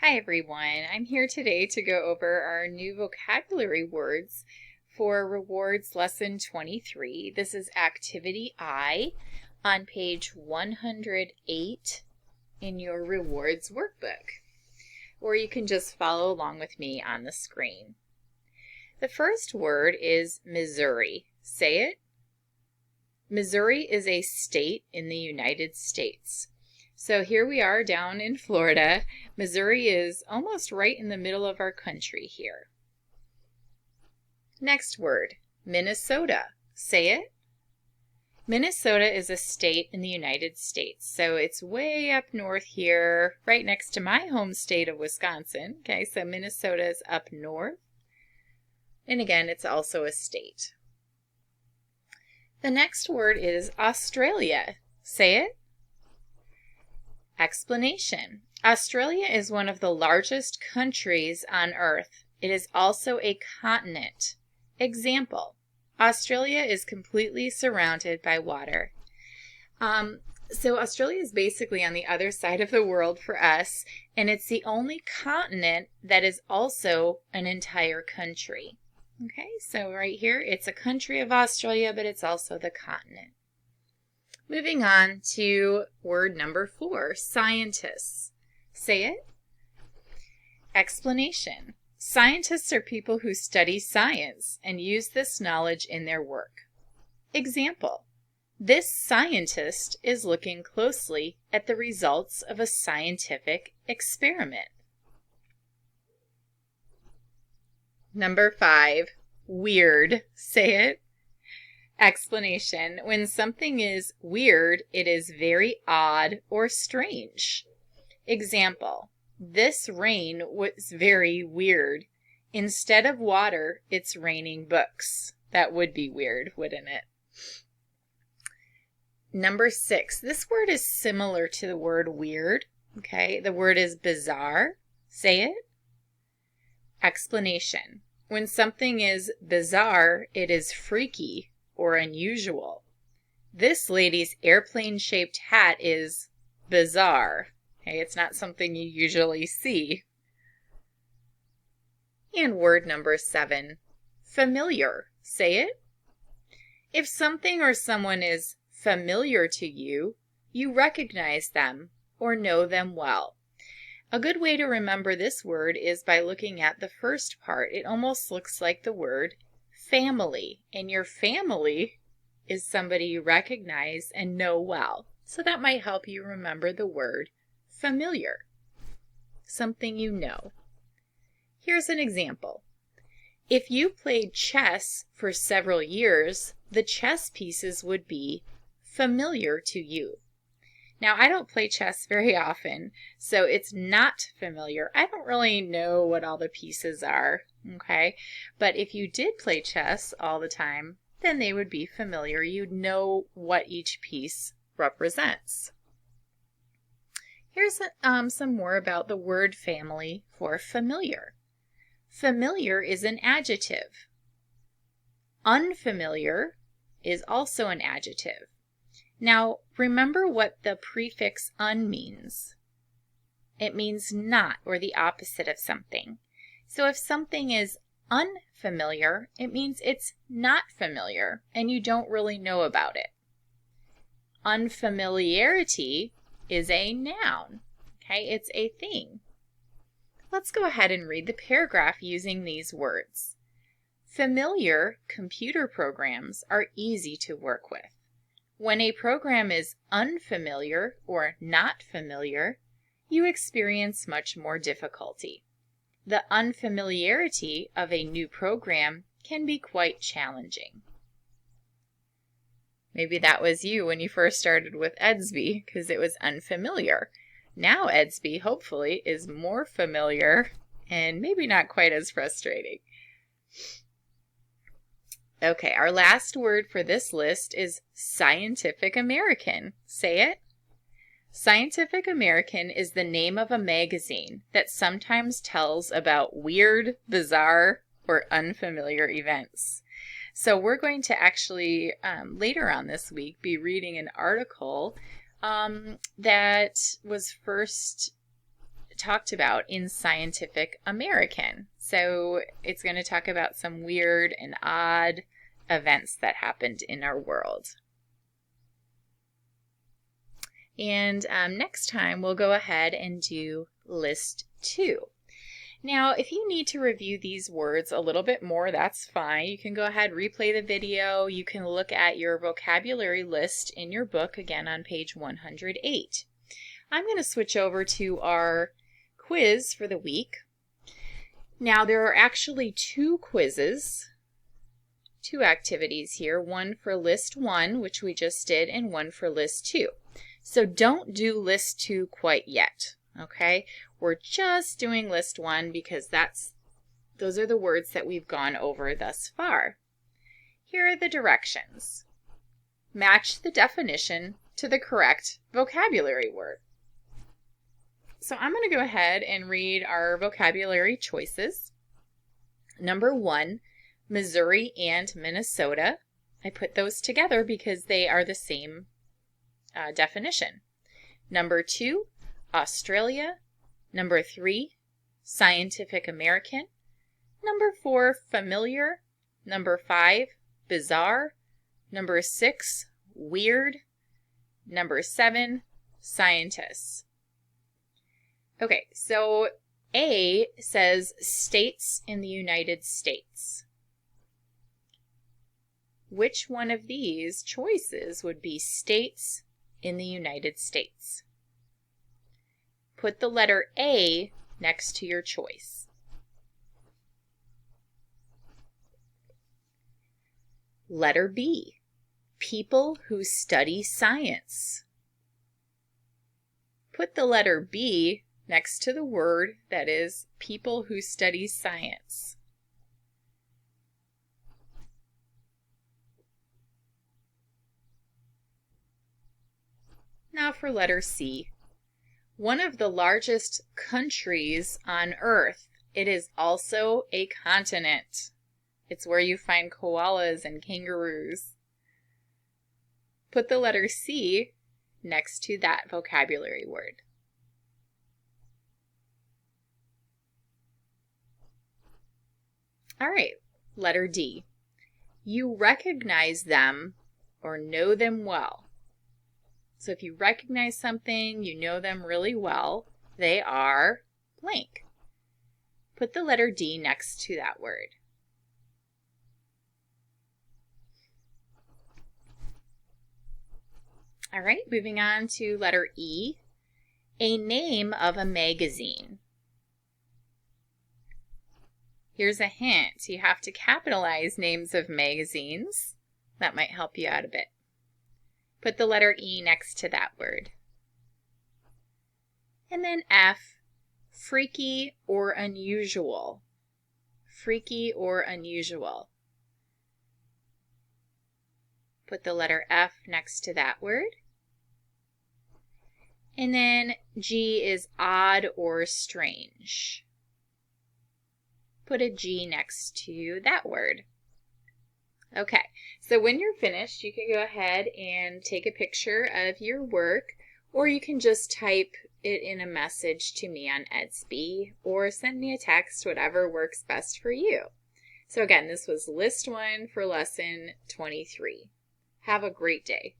Hi everyone, I'm here today to go over our new vocabulary words for Rewards Lesson 23. This is Activity I on page 108 in your Rewards workbook, or you can just follow along with me on the screen. The first word is Missouri. Say it. Missouri is a state in the United States. So here we are down in Florida. Missouri is almost right in the middle of our country here. Next word, Minnesota. Say it. Minnesota is a state in the United States. So it's way up north here, right next to my home state of Wisconsin. Okay, so Minnesota is up north. And again, it's also a state. The next word is Australia. Say it. Explanation. Australia is one of the largest countries on Earth. It is also a continent. Example. Australia is completely surrounded by water. So Australia is basically on the other side of the world for us, and it's the only continent that is also an entire country. Okay, so right here, it's a country of Australia, but it's also the continent. Moving on to word number 4, scientists. Say it. Explanation. Scientists are people who study science and use this knowledge in their work. Example. This scientist is looking closely at the results of a scientific experiment. Number 5, weird. Say it. Explanation. When something is weird, it is very odd or strange. Example. This rain was very weird. Instead of water, it's raining books. That would be weird, wouldn't it? Number 6. This word is similar to the word weird. Okay, the word is bizarre. Say it. Explanation. When something is bizarre, it is freaky or unusual. This lady's airplane-shaped hat is bizarre. Okay, it's not something you usually see. And word number 7, familiar. Say it. If something or someone is familiar to you, you recognize them or know them well. A good way to remember this word is by looking at the first part. It almost looks like the word family, and your family is somebody you recognize and know well. So that might help you remember the word familiar, something you know. Here's an example. If you played chess for several years, the chess pieces would be familiar to you. Now, I don't play chess very often, so it's not familiar. I don't really know what all the pieces are, okay? But if you did play chess all the time, then they would be familiar. You'd know what each piece represents. Here's some more about the word family for familiar. Familiar is an adjective. Unfamiliar is also an adjective. Now, remember what the prefix un means. It means not, or the opposite of something. So if something is unfamiliar, it means it's not familiar, and you don't really know about it. Unfamiliarity is a noun. Okay, it's a thing. Let's go ahead and read the paragraph using these words. Familiar computer programs are easy to work with. When a program is unfamiliar or not familiar, you experience much more difficulty. The unfamiliarity of a new program can be quite challenging. Maybe that was you when you first started with Edsby because it was unfamiliar. Now Edsby, hopefully, is more familiar and maybe not quite as frustrating. Okay, our last word for this list is Scientific American. Say it. Scientific American is the name of a magazine that sometimes tells about weird, bizarre, or unfamiliar events. So we're going to actually, later on this week, be reading an article that was first talked about in Scientific American. So it's going to talk about some weird and odd events that happened in our world. And next time we'll go ahead and do list 2. Now, if you need to review these words a little bit more, that's fine. You can go ahead, replay the video. You can look at your vocabulary list in your book, again on page 108. I'm going to switch over to our quiz for the week. Now, there are actually 2 quizzes, 2 activities here, one for list 1, which we just did, and one for list 2. So don't do list 2 quite yet, okay? We're just doing list 1 because those are the words that we've gone over thus far. Here are the directions. Match the definition to the correct vocabulary word. So I'm going to go ahead and read our vocabulary choices. Number 1, Missouri and Minnesota. I put those together because they are the same definition. Number 2, Australia. Number 3, Scientific American. Number 4, familiar. Number 5, bizarre. Number 6, weird. Number 7, scientists. Okay, so A says states in the United States. Which one of these choices would be states in the United States? Put the letter A next to your choice. Letter B, people who study science. Put the letter B next to the word that is people who study science. Now for letter C. One of the largest countries on Earth. It is also a continent. It's where you find koalas and kangaroos. Put the letter C next to that vocabulary word. All right, letter D. You recognize them or know them well. So if you recognize something, you know them really well, they are blank. Put the letter D next to that word. All right, moving on to letter E, a name of a magazine. Here's a hint. You have to capitalize names of magazines. That might help you out a bit. Put the letter E next to that word. And then F, freaky or unusual. Freaky or unusual. Put the letter F next to that word. And then G is odd or strange. Put a G next to that word. Okay, so when you're finished, you can go ahead and take a picture of your work, or you can just type it in a message to me on Etsy, or send me a text, whatever works best for you. So again, this was list 1 for lesson 23. Have a great day.